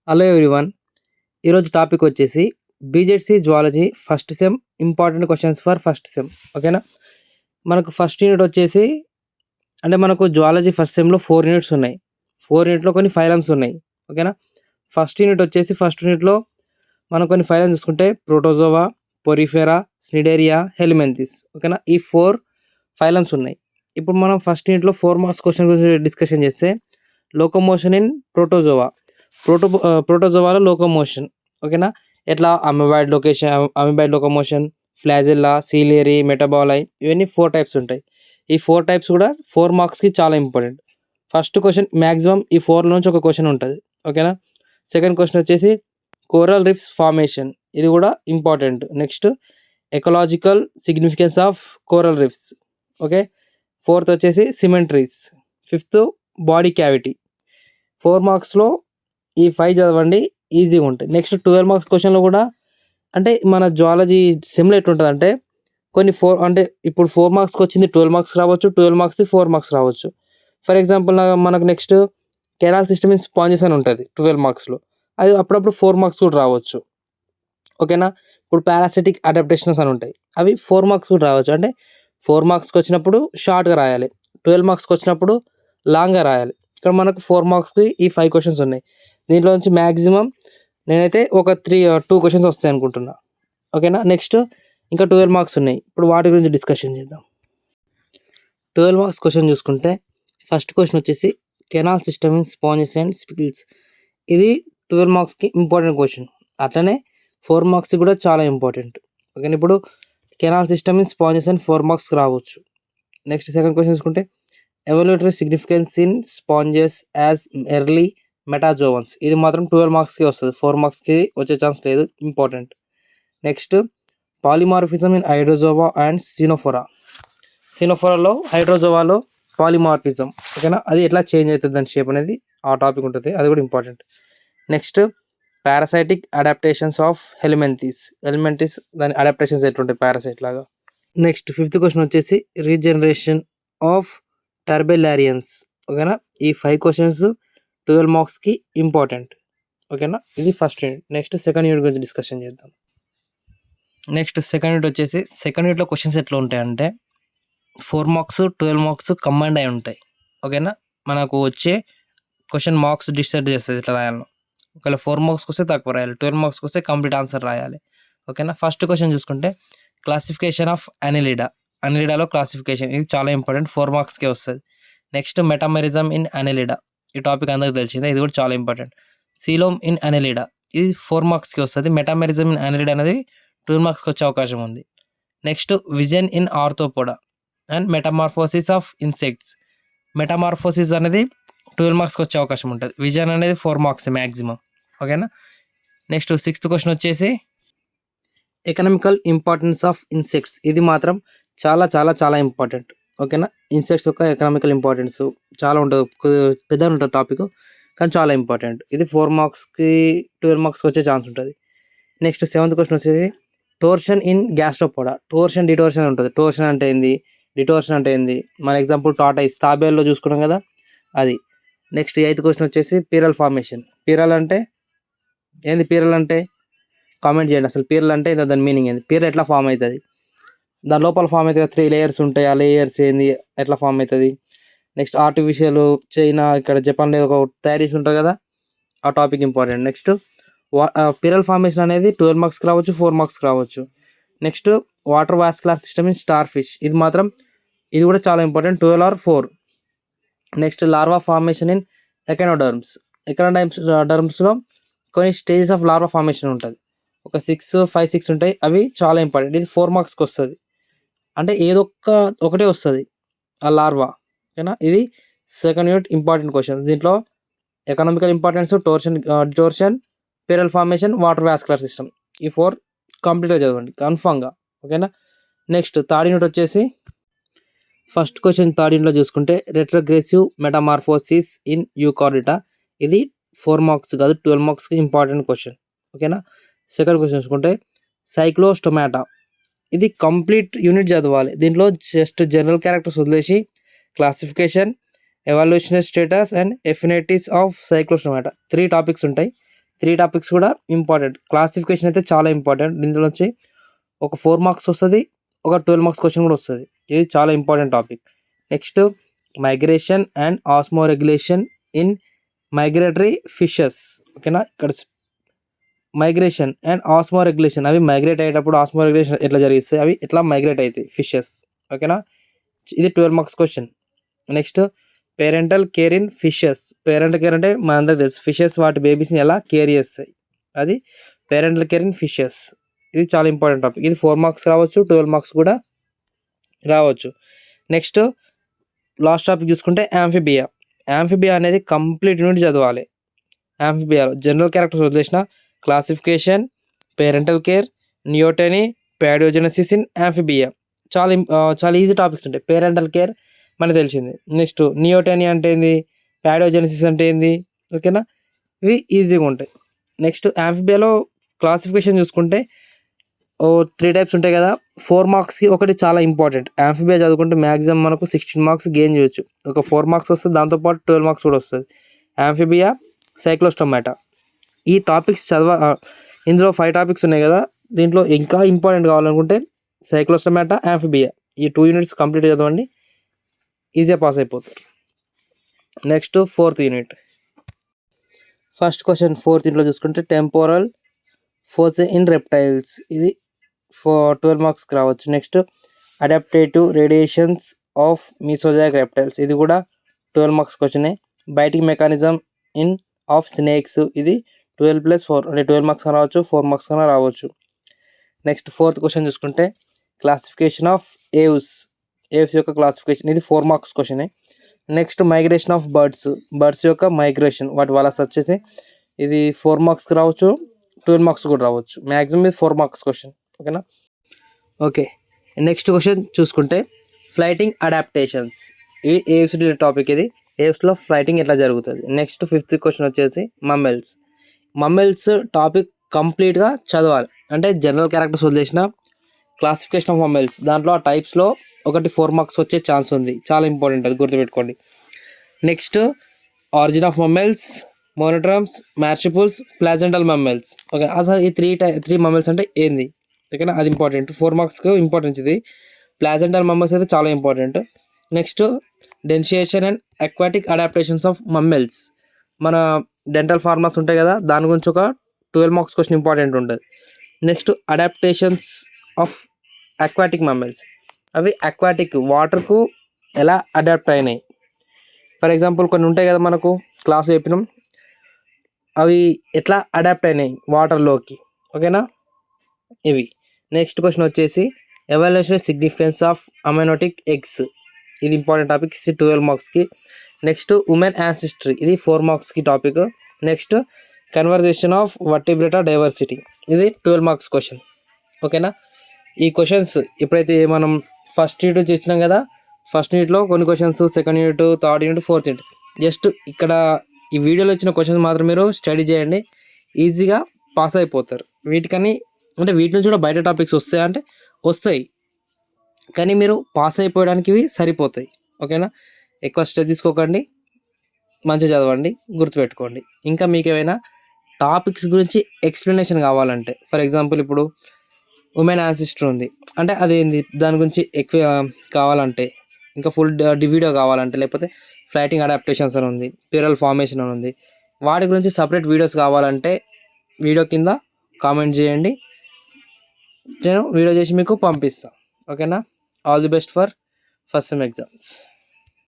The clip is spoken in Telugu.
Hello everyone. ఈరోజు టాపిక్ వచ్చేసి BZC zoology first sem important questions for first sem. ఓకేనా? మనకు ఫస్ట్ యూనిట్ వచ్చేసి మనకు జువాలజీ ఫస్ట్ సెమ్‌లో 4 యూనిట్స్ ఉన్నాయి. 4 యూనిట్‌లో కొన్ని ఫైలమ్స్ ఉన్నాయి. ఓకేనా? ఫస్ట్ యూనిట్ వచ్చేసి ఫస్ట్ యూనిట్‌లో మనం కొన్ని ఫైలమ్స్ చూసుకుంటే ప్రోటోజోవా, పొరిఫెరా, స్నిడేరియా, హెల్మెంథిస్. ఓకేనా? ఈ 4 ఫైలమ్స్ ఉన్నాయి. ఇప్పుడు మనం ఫస్ట్ యూనిట్‌లో 4 మార్క్స్ క్వశ్చన్ గురించి డిస్కషన్ చేస్తే లోకోమోషన్ ఇన్ ప్రోటోజోవా. ప్రోటోజోవాలో లోకోమోషన్. ఓకేనా? ఎట్లా అమీబాయిడ్ లోకోమోషన్, ఫ్లాజెల్లా, సీలియరీ, మెటబాలై ఇవన్నీ 4 టైప్స్ ఉంటాయి. ఈ 4 టైప్స్ కూడా 4 మార్క్స్‌కి చాలా ఇంపార్టెంట్. ఫస్ట్ క్వెషన్ మాక్సిమం ఈ 4 నుంచి ఒక క్వెషన్ ఉంటది. ఓకేనా? సెకండ్ క్వెషన్ వచ్చేసి కోరల్ రీఫ్స్ ఫార్మేషన్. ఇది కూడా important. Next ecological significance of coral reefs. Okay. Fourth వచ్చేసి సిమెట్రీస్. Fifth body cavity. 4 మార్క్స్‌లో ఈ 5 చదవండి, ఈజీగా ఉంటాయి. నెక్స్ట్ 12 మార్క్స్ క్వెషన్‌లో కూడా మన జువాలజీ సెమ్‌లో ఎట్లుంటదంటే కొన్ని ఇప్పుడు 4 మార్క్స్‌కి వచ్చింది 12 మార్క్స్ రావచ్చు. 12 మార్క్స్‌ది 4 మార్క్స్ రావచ్చు. ఫర్ ఎగ్జాంపుల్ మనకు next canal system in sponges అని ఉంటది 12 మార్క్స్‌లో. అది అప్పుడప్పుడు 4 మార్క్స్ కూడా రావచ్చు. ఓకేనా? ఇప్పుడు పారాసిటిక్ అడాప్టేషన్స్ అని ఉంటాయి. అవి 4 మార్క్స్ కూడా రావచ్చు. 4 మార్క్స్‌కి వచ్చినప్పుడు షార్ట్‌గా రాయాలి. 12 మార్క్స్‌కి వచ్చినప్పుడు లాంగ్‌గా రాయాలి. ఇక్కడ మనకు 4 మార్క్స్‌కి ఈ 5 క్వెషన్స్ ఉన్నాయి. దీంట్లో నుంచి మాక్సిమం నేనైతే ఒక 2 క్వెషన్స్ వస్తాయి అనుకుంటున్నా. ఓకేనా? నెక్స్ట్ ఇంకా 12 మార్క్స్ ఉన్నాయి. ఇప్పుడు వాటి గురించి డిస్కషన్ చేద్దాం. 12 మార్క్స్ క్వెషన్ చూసుకుంటే ఫస్ట్ క్వెషన్ వచ్చేసి canal system in sponges and spicules. ఇది 12 మార్క్స్‌కి ఇంపార్టెంట్ క్వెషన్. అట్లనే 4 మార్క్స్‌కి కూడా చాలా ఇంపార్టెంట్. ఓకేనా? ఇప్పుడు canal system in sponges and 4 మార్క్స్‌కి రావచ్చు. నెక్స్ట్ సెకండ్ క్వెషన్ చూసుకుంటే evolutionary significance in sponges as early metazoans. ఇది మాత్రం 12 మార్క్స్‌కి వస్తది. 4 మార్క్స్‌కి వచ్చే ఛాన్స్ లేదు. Important. Next polymorphism in hydrozoa and ctenophora. సినోఫోరాలో హైడ్రోజోవాలో పాలిమార్ఫిజం. ఓకేనా? అది ఎట్లా చేంజ్ అవుతుంది దాని షేప్ అనేది ఆ టాపిక్ ఉంటుంది. అది కూడా important. Next parasitic adaptations of helminths దాని అడాప్టేషన్స్ ఎట్లుంటాయి పారాసైట్ లాగా. నెక్స్ట్ ఫిఫ్త్ క్వెషన్ వచ్చేసి రీజనరేషన్ ఆఫ్ టర్బెలారియన్స్. ఓకేనా? ఈ 5 క్వెషన్స్ 12 మార్క్స్‌కి ఇంపార్టెంట్. ఓకేనా? ఇది first unit. Next second unit గురించి డిస్కషన్ చేద్దాం. నెక్స్ట్ సెకండ్ యూనిట్ వచ్చేసి సెకండ్ యూనిట్‌లో క్వెషన్స్ ఎట్లా ఉంటాయంటే 4 మార్క్స్, 12 మార్క్స్ కంబైన్డ్ అయి ఉంటాయి. ఓకేనా? మనకు వచ్చే క్వెషన్ మార్క్స్ డిసైడ్ చేస్తది ఎట్లా రాయాలో. ఒకవేళ 4 మార్క్స్‌కి వస్తే తక్కువ రాయాలి. 12 మార్క్స్‌కి వస్తే కంప్లీట్ ఆన్సర్ రాయాలి. ఓకేనా? ఫస్ట్ క్వెషన్ చూసుకుంటే క్లాసిఫికేషన్ ఆఫ్ అనిలిడా. అనిలిడాలో క్లాసిఫికేషన్ ఇది చాలా ఇంపార్టెంట్. 4 మార్క్స్‌కే వస్తది. Next metamerism in Annelida. ఈ టాపిక్ అందరికి తెలిసిందే. ఇది కూడా చాలా ఇంపార్టెంట్. Coelom in Annelida. ఇది 4 మార్క్స్‌కి వస్తది. మెటామెరిజం ఇన్ అనిలిడా అనేది 12 మార్క్స్‌కి వచ్చే అవకాశం ఉంది. Next vision in Arthropoda and metamorphosis of insects. Metamorphosis అనేది 12 మార్క్స్‌కి వచ్చే అవకాశం ఉంటది. విజన్ అనేది 4 మార్క్స్ మాక్సిమం. ఓకేనా? నెక్స్ట్ సిక్స్త్ క్వెషన్ వచ్చేసి ఎకనామికల్ ఇంపార్టెన్స్ ఆఫ్ ఇన్సెక్ట్స్. ఇది మాత్రం చాలా చాలా చాలా ఇంపార్టెంట్. ఓకేనా? ఇన్సెక్ట్స్ యొక్క ఎకనామికల్ ఇంపార్టెన్స్ చాలా ఉంటది. పెద్దగా ఉంటది టాపిక్. కానీ చాలా ఇంపార్టెంట్. ఇది 4 మార్క్స్‌కి 12 మార్క్స్‌కి వచ్చే ఛాన్స్ ఉంటది. నెక్స్ట్ సెవెంత్ క్వెషన్ వచ్చేసి టోర్షన్ ఇన్ గ్యాస్ట్రోపోడా. టోర్షన్, డిటోర్షన్ ఉంటది. టోర్షన్ అంటే ఏంది? డిటోర్షన్ అంటే ఏంది? మన ఎగ్జాంపుల్ టార్టాయిస్ తాబేలులో చూసుకున్నాం కదా! అది. నెక్స్ట్ ఎయిత్ క్వెషన్ వచ్చేసి పీరల్ ఫార్మేషన్. పీరల్ అంటే ఏంది? పీరల్ అంటే కామెంట్ చేయండి. అసలు పీరల్ అంటే ఏందో దాని మీనింగ్ ఏంది? పీరల్ ఎట్లా ఫార్మ్ అయితది? దాని లోపల ఫార్మ్ అయితది 3 లేయర్స్ ఉంటాయి. ఆ లేయర్స్ ఏంది? ఎట్లా ఫార్మ్ అయితది? నెక్స్ట్ ఆర్టిఫిషియల్ చైనా ఇక్కడ జపాన్‌లో ఒక తయారు చేసి ఉంటది కదా! ఆ topic important. Next pearl formation అనేది 12 మార్క్స్‌కి రావచ్చు, 4 మార్క్స్‌కి రావచ్చు. Next water vascular system in starfish. ఇది కూడా చాలా important. 12 or 4. Next larva formation in echinoderms. డర్మ్స్‌లో కొన్ని స్టేజెస్ ఆఫ్ లార్వా ఫార్మేషన్ ఉంటది. ఒక 5, 6 ఉంటాయి. అవి చాలా ఇంపార్టెంట్. ఇది 4 మార్క్స్‌కి వస్తది. ఏదో ఒకటే వస్తది. ఆ లార్వా. ఓకేనా? ఇది సెకండ్ యూనిట్ ఇంపార్టెంట్ క్వెషన్స్. దీంట్లో economical importance, detorsion, pearl formation, water vascular system. ఈ 4 కంప్లీట్‌గా చదవండి కన్ఫర్మ్‌గా. ఓకేనా? నెక్స్ట్ థర్డ్ యూనిట్ వచ్చేసి ఫస్ట్ క్వెషన్ థర్డ్ యూనిట్‌లో చూసుకుంటే రెట్రోగ్రెసివ్ మెటమార్ఫోసిస్ ఇన్ యూకారియోటా. ఇది 4 మార్క్స్ కాదు 12 మార్క్స్‌కి ఇంపార్టెంట్ క్వెషన్. ఓకేనా? సెకండ్ క్వెషన్ చూసుకుంటే సైక్లోస్టొమాటా. ఇది కంప్లీట్ యూనిట్ చదవాలి. దీంట్లో జస్ట్ జనరల్ క్యారెక్టర్స్ వదిలేసి classification, evolutionary status and affinities of cyclostomata 3 topics ఉంటాయి. 3 టాపిక్స్ కూడా ఇంపార్టెంట్. క్లాసిఫికేషన్ అయితే చాలా ఇంపార్టెంట్. దీంట్లో వచ్చి ఒక 4 మార్క్స్ వస్తది. ఒక 12 మార్క్స్ క్వెషన్ కూడా వస్తది. ఇది చాలా important topic. Next migration and osmoregulation in migratory fishes. ఓకేనా. ఇక్కడ మైగ్రేషన్ అండ్ ఆస్మోరెగ్యులేషన్, అవి మైగ్రేట్ అయ్యేటప్పుడు ఆస్మోరెగ్యులేషన్ ఎట్లా జరిగిస్తాయి, అవి ఎట్లా మైగ్రేట్ అవుతాయి ఫిషెస్. ఓకేనా. ఇది 12 marks question. Next parental care in fishes. Parental care అంటే మనందరికి తెలుసు, ఫిషెస్ వాటి బేబీస్ని ఎలా కేర్ చేస్తాయి, అది పేరెంటల్ కేర్ ఇన్ ఫిషెస్. ఇది చాలా ఇంపార్టెంట్ టాపిక్. ఇది 4 మార్క్స్ రావచ్చు, 12 మార్క్స్ కూడా రావచ్చు. నెక్స్ట్ లాస్ట్ టాపిక్ చూసుకుంటే యాంఫిబియా. యాంఫిబియా అనేది కంప్లీట్ యూనిట్ చదవాలి. యాంఫిబియాలో జనరల్ క్యారెక్టర్స్ వదిలేసిన క్లాసిఫికేషన్, పేరెంటల్ కేర్, నియోటనీ, పాడియోజెనసిస్ ఇన్ యాంఫిబియా. చాలా ఈజీ టాపిక్స్ ఉంటాయి. పేరెంటల్ కేర్ మనకు తెలిసింది. నెక్స్ట్ నియోటనీ అంటే ఏంది, పాడియోజెనసిస్ అంటే ఏంది. ఓకేనా. ఇవి ఈజీగా ఉంటాయి. నెక్స్ట్ యాంఫిబియాలో క్లాసిఫికేషన్ చూసుకుంటే 3 టైప్స్ ఉంటాయి కదా. 4 మార్క్స్కి ఒకటి చాలా ఇంపార్టెంట్. యాంఫిబియా చదువుకుంటే మ్యాక్సిమం మనకు 16 మార్క్స్ గెయిన్ చేయొచ్చు. ఒక 4 మార్క్స్ వస్తుంది, దాంతోపాటు 12 మార్క్స్ కూడా వస్తుంది. యాంఫిబియా, సైక్లోస్టొమాటా, ఈ టాపిక్స్ ఇందులో 5 టాపిక్స్ ఉన్నాయి కదా. దీంట్లో ఇంకా ఇంపార్టెంట్ కావాలనుకుంటే సైక్లోస్టొమాటా, యాంఫిబియా, ఈ 2 యూనిట్స్ కంప్లీట్ చదవండి, ఈజీగా పాస్ అయిపోతారు. Next 4th unit. First question 4th యూనిట్లో చూసుకుంటే టెంపోరల్ ఫోర్స్ ఇన్ రెప్టైల్స్. ఇది 12 మార్క్స్కి రావచ్చు. Next adaptive radiations of Mesozoic reptiles. ఇది కూడా 12 మార్క్స్ క్వశ్చనే. Biting mechanism in of snakes. ఇది 12+4 అంటే 12 మార్క్స్ కన్నా రావచ్చు, 4 మార్క్స్ కన్నా రావచ్చు. నెక్స్ట్ 4th క్వశ్చన్ చూసుకుంటే క్లాసిఫికేషన్ ఆఫ్ ఏవ్స్. ఏవ్స్ యొక్క క్లాసిఫికేషన్. ఇది 4 మార్క్స్ క్వశ్చనే. నెక్స్ట్ మైగ్రేషన్ ఆఫ్ బర్డ్స్ యొక్క మైగ్రేషన్, వాటి వలస వచ్చేసి ఇది 4 మార్క్స్కి రావచ్చు, 12 మార్క్స్ కూడా రావచ్చు. మ్యాక్సిమం ఇది 4 మార్క్స్ క్వశ్చన్. ఓకేనా. ఓకే. నెక్స్ట్ క్వశ్చన్ చూసుకుంటే ఫ్లైటింగ్ అడాప్టేషన్స్. ఇవి ఏవ్స్ రిలేటెడ్ టాపిక్. ఇది ఏవ్స్లో ఫ్లైటింగ్ ఎట్లా జరుగుతుంది. నెక్స్ట్ 5th క్వశ్చన్ వచ్చేసి మమ్మల్స్ టాపిక్ కంప్లీట్గా చదవాలి. అంటే జనరల్ క్యారెక్టర్స్ వదిలేసిన క్లాసిఫికేషన్ ఆఫ్ మమ్మల్స్, దాంట్లో ఆ టైప్స్లో ఒకటి 4 మార్క్స్ వచ్చే ఛాన్స్ ఉంది. చాలా ఇంపార్టెంట్, అది గుర్తుపెట్టుకోండి. Next origin of mammals, monotremes, marsupials, placental mammals. Okay. అసలు ఈ 3 మమ్మల్స్ అంటే ఏంది. ఓకేనా. అది ఇంపార్టెంట్, 4 మార్క్స్కి ఇంపార్టెన్స్ ఇది. ప్లాజెంటల్ మమ్మల్స్ అయితే చాలా important. Next dentition and aquatic adaptations of mammals. మన డెంటల్ ఫార్మర్స్ ఉంటాయి కదా, దాని గురించి ఒక 12 మార్క్స్ క్వశ్చన్ ఇంపార్టెంట్ ఉంటుంది. Next adaptations of aquatic mammals. అవి అక్వాటిక్ వాటర్కు ఎలా అడాప్ట్ అయినాయి. ఫర్ ఎగ్జాంపుల్ కొన్ని ఉంటాయి కదా, మనకు క్లాస్లో చెప్పినాం, అవి ఎట్లా అడాప్ట్ అయినాయి వాటర్లోకి. ఓకేనా. ఇవి. నెక్స్ట్ క్వశ్చన్ వచ్చేసి ఎవాల్యుయేషన్ సిగ్నిఫికెన్స్ ఆఫ్ అమైనోటిక్ ఎగ్స్. ఇది ఇంపార్టెంట్ టాపిక్, 12 మార్క్స్కి. Next women ancestry. ఇది 4 మార్క్స్కి topic. Next conversation of Vertebrata diversity. ఇది 12 మార్క్స్ క్వశ్చన్. ఓకేనా. ఈ క్వశ్చన్స్ ఎప్పుడైతే మనం ఫస్ట్ యూనిట్ చేసినాం కదా, ఫస్ట్ యూనిట్లో కొన్ని questions, second unit, third unit, 4th unit, just ఇక్కడ ఈ వీడియోలో వచ్చిన క్వశ్చన్స్ మాత్రం మీరు స్టడీ చేయండి, ఈజీగా పాస్ అయిపోతారు. వీటికని అంటే వీటి నుంచి కూడా బయట టాపిక్స్ వస్తాయి అంటే వస్తాయి, కానీ మీరు పాస్ అయిపోవడానికి ఇవి సరిపోతాయి. ఓకేనా. ఎక్కువ స్ట్రెస్ తీసుకోకండి, మంచిగా చదవండి, గుర్తుపెట్టుకోండి. ఇంకా మీకు ఏమైనా టాపిక్స్ గురించి ఎక్స్ప్లెనేషన్ కావాలంటే, ఫర్ ఎగ్జాంపుల్ ఇప్పుడు ఉమెన్ యాన్సిస్టర్ ఉంది అంటే అదేంది, దాని గురించి ఎక్కువ కావాలంటే, ఇంకా ఫుల్ వీడియో కావాలంటే, లేకపోతే ఫ్లైటింగ్ అడాప్టేషన్స్ అని ఉంది, పిరల్ ఫార్మేషన్ అని ఉంది, వాటి గురించి సపరేట్ వీడియోస్ కావాలంటే వీడియో కింద కామెంట్ చేయండి, నేను వీడియో చేసి మీకు పంపిస్తాను. ఓకేనా. All the best for first sem exams.